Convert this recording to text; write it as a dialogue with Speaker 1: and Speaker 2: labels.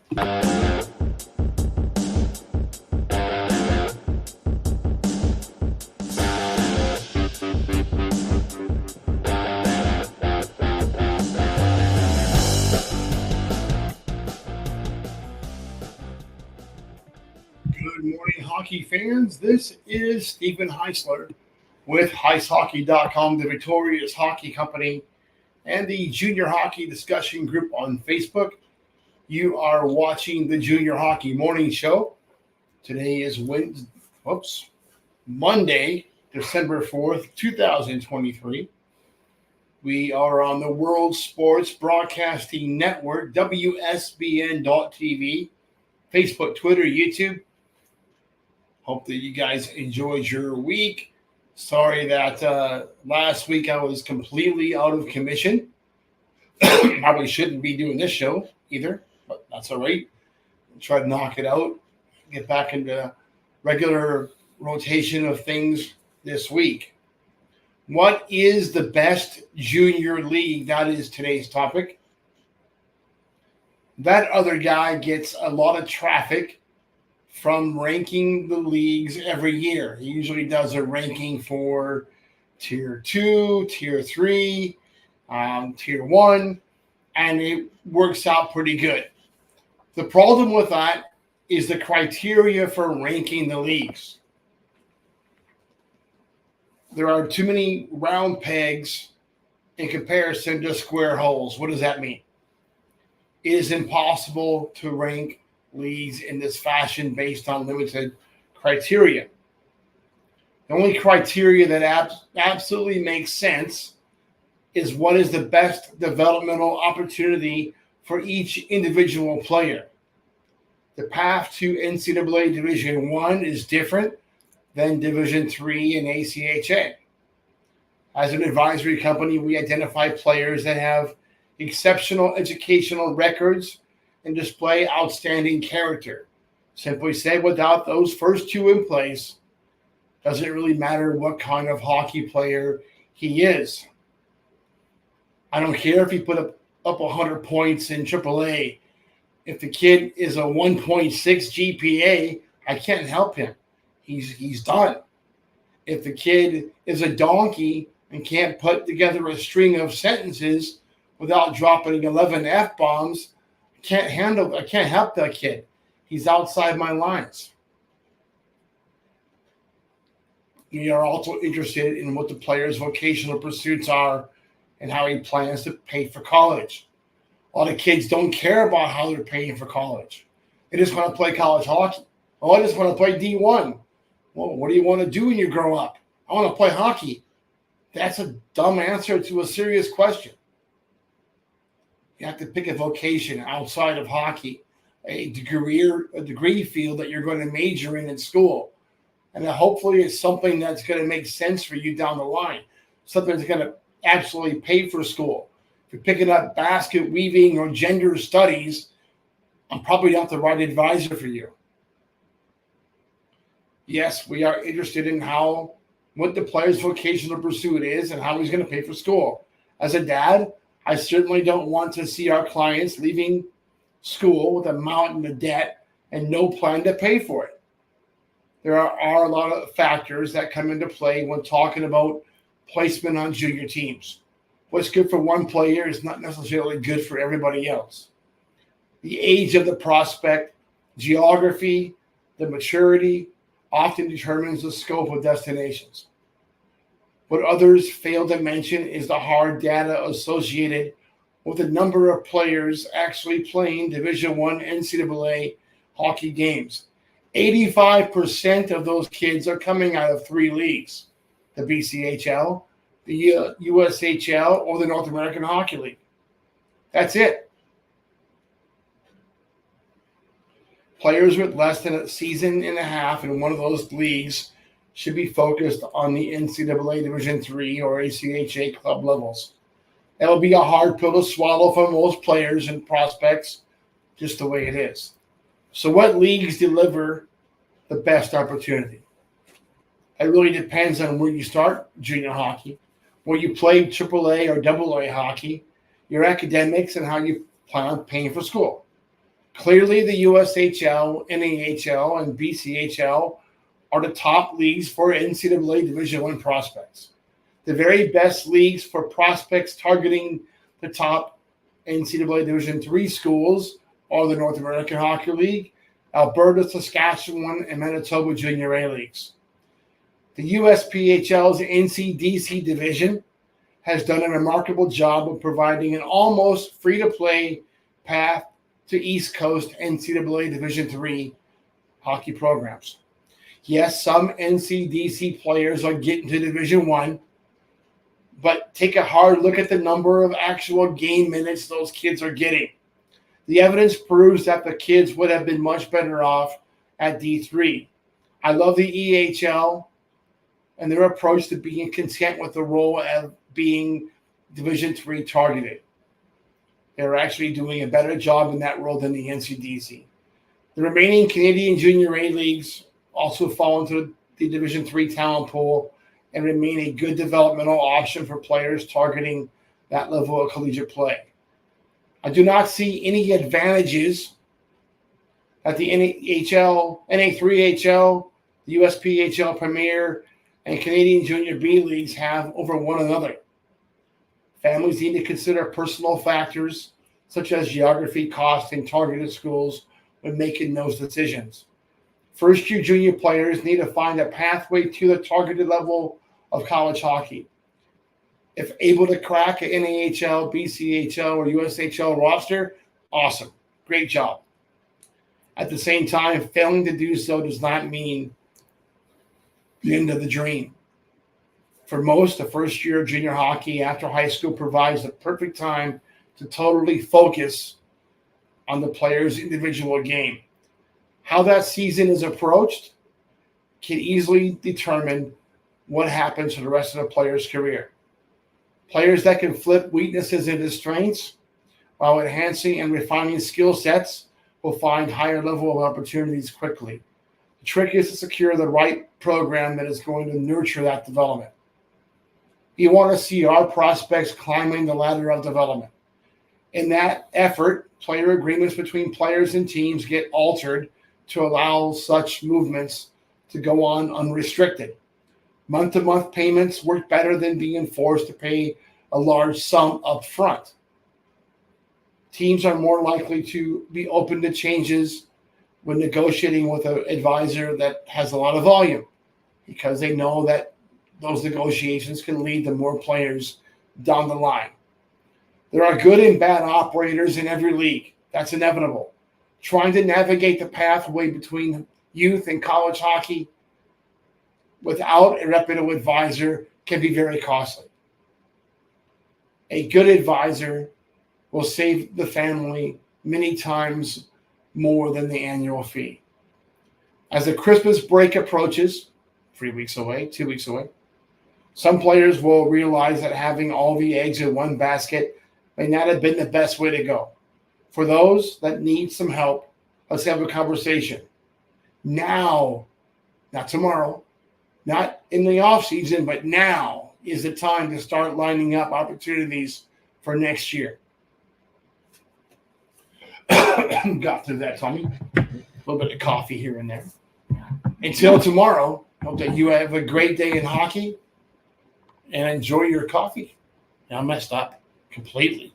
Speaker 1: Good morning, hockey fans. This is Stephen Heisler with HeisHockey.com, the Victorious Hockey Company, and the Junior Hockey Discussion Group on Facebook. You are watching the Junior Hockey Morning Show. Today is Monday, December 4th, 2023. We are on the World Sports Broadcasting Network, WSBN.TV, Facebook, Twitter, YouTube. Hope that you guys enjoyed your week. Sorry that last week I was completely out of commission. Probably shouldn't be doing this show either, but that's all right. Try to knock it out, get back into regular rotation of things this week. What is the best junior league? That is today's topic. That other guy gets a lot of traffic from ranking the leagues every year. He usually does a ranking for Tier 2, Tier 3, Tier 1, and it works out pretty good. The problem with that is the criteria for ranking the leagues. There are too many round pegs in comparison to square holes. What does that mean? It is impossible to rank leagues in this fashion based on limited criteria. The only criteria that absolutely makes sense is what is the best developmental opportunity for each individual player. The path to NCAA Division I is different than Division III and ACHA. As an advisory company, we identify players that have exceptional educational records and display outstanding character. Simply said, without those first two in place, doesn't really matter what kind of hockey player he is. I don't care if he put up 100 points in AAA. If the kid is a 1.6 GPA, I can't help him. He's done. If the kid is a donkey and can't put together a string of sentences without dropping 11 F-bombs, I can't help that kid. He's outside my lines. We are also interested in what the player's vocational pursuits are and how he plans to pay for college. A lot of kids don't care about how they're paying for college. They just want to play college hockey. Oh, I just want to play D1. Well, what do you want to do when you grow up? I want to play hockey. That's a dumb answer to a serious question. You have to pick a vocation outside of hockey, a degree field that you're going to major in school. And then hopefully it's something that's going to make sense for you down the line, something that's going to absolutely pay for school. If you're picking up basket weaving or gender studies, I'm probably not the right advisor for you. Yes, we are interested in what the player's vocational pursuit is and how he's going to pay for school. As a dad, I certainly don't want to see our clients leaving school with a mountain of debt and no plan to pay for it. There are a lot of factors that come into play when talking about placement on junior teams. What's good for one player is not necessarily good for everybody else. The age of the prospect, geography, the maturity often determines the scope of destinations. What others fail to mention is the hard data associated with the number of players actually playing Division I NCAA hockey games. 85% of those kids are coming out of three leagues: the BCHL, the USHL, or the North American Hockey League. That's it. Players with less than a season and a half in one of those leagues should be focused on the NCAA Division III or ACHA club levels. That will be a hard pill to swallow for most players and prospects, just the way it is. So what leagues deliver the best opportunity? It really depends on where you start junior hockey, where you play AAA or AA hockey, your academics, and how you plan on paying for school. Clearly, the USHL, NAHL, and BCHL are the top leagues for NCAA Division I prospects. The very best leagues for prospects targeting the top NCAA Division III schools are the North American Hockey League, Alberta, Saskatchewan, and Manitoba Junior A leagues. The USPHL's NCDC division has done a remarkable job of providing an almost free-to-play path to East Coast NCAA Division III hockey programs. Yes, some NCDC players are getting to Division I, but take a hard look at the number of actual game minutes those kids are getting. The evidence proves that the kids would have been much better off at D3. I love the EHL and their approach to being content with the role of being Division III targeted. They're actually doing a better job in that role than the NCDC. The remaining Canadian Junior A leagues also fall into the Division III talent pool and remain a good developmental option for players targeting that level of collegiate play. I do not see any advantages that the NAHL, NA3HL, the USPHL Premier, and Canadian Junior B leagues have over one another. Families need to consider personal factors such as geography, cost, and targeted schools when making those decisions. First-year junior players need to find a pathway to the targeted level of college hockey. If able to crack an NAHL, BCHL, or USHL roster, awesome. Great job. At the same time, failing to do so does not mean the end of the dream. For most, the first year of junior hockey after high school provides the perfect time to totally focus on the player's individual game. How that season is approached can easily determine what happens to the rest of the player's career. Players that can flip weaknesses into strengths while enhancing and refining skill sets will find higher level of opportunities quickly. The trick is to secure the right program that is going to nurture that development. You want to see our prospects climbing the ladder of development. In that effort, player agreements between players and teams get altered to allow such movements to go on unrestricted. Month-to-month payments work better than being forced to pay a large sum up front. Teams are more likely to be open to changes when negotiating with an advisor that has a lot of volume because they know that those negotiations can lead to more players down the line. There are good and bad operators in every league. That's inevitable. Trying to navigate the pathway between youth and college hockey without a reputable advisor can be very costly. A good advisor will save the family many times more than the annual fee. As the Christmas break approaches, 3 weeks away, 2 weeks away, some players will realize that having all the eggs in one basket may not have been the best way to go. For those that need some help, let's have a conversation. Now, not tomorrow, not in the off season, but now is the time to start lining up opportunities for next year. Got through that, Tommy. A little bit of coffee here and there. Until tomorrow, hope that you have a great day in hockey and enjoy your coffee. Now I messed up completely.